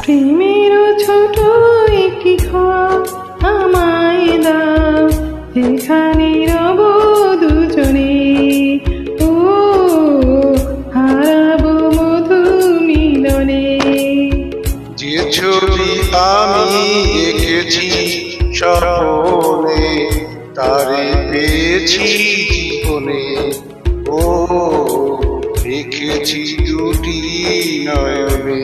প্রেমের ছোট একটি ঘর আমায় দাও, যেখানে রব দুজনে। ও হারাবো মধু মিলনে। যে ছবি আমি এঁকেছি স্বপ্নে, তারে পেয়েছি জীবনে। ও রেখেছি দুটি নয়নে।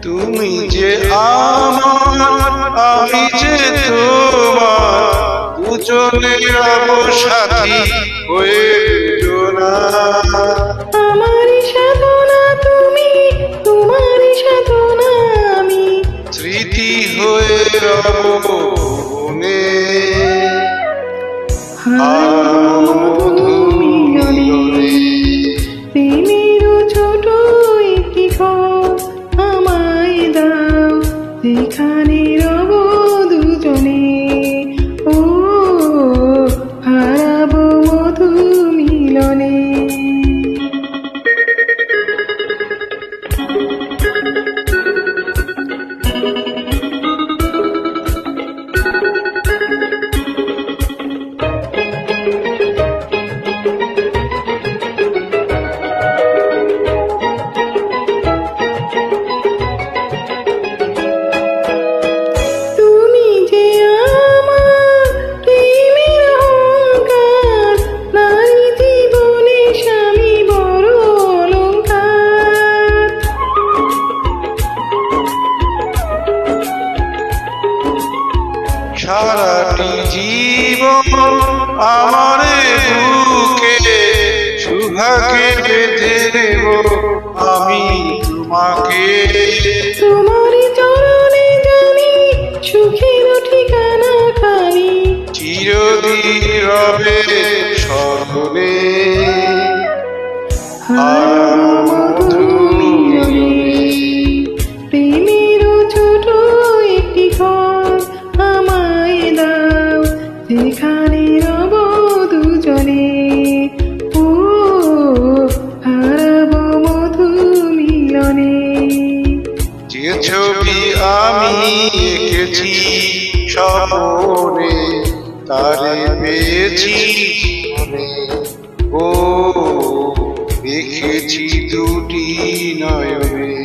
তুমি যে আমার, আমি যে তোমার, দুজনে রব সাথী হয়ে দুজনা। আমারই সাধনা তুমি, তোমারই সাধনা আমি, স্মৃতি হয়ে রব ভুবনে। মধু মিলনে। প্রেমের ছোট একটি ঘর আমায় দাও, যেখানে রব দুজনে। ও হারাবো মধু মিলনে। সারাটি জীবন আমার বুকে সুহাগে বেঁধে নেব আমি তোমাকে। তোমারই চরণে জানি সুখের ঠিকানা খানি, চিরদিন রবে স্মরণে। মধু মিলনে। প্রেমের ছোট একটি ঘর আমায় দাও, যেখানে রব দুজনে। ও হারাবো মধু মিলনে। যে ছবি আমি এঁকেছি স্বপ্নে, তারে পেয়েছি জীবনে। ও রেখেছি দুটি নয়নে।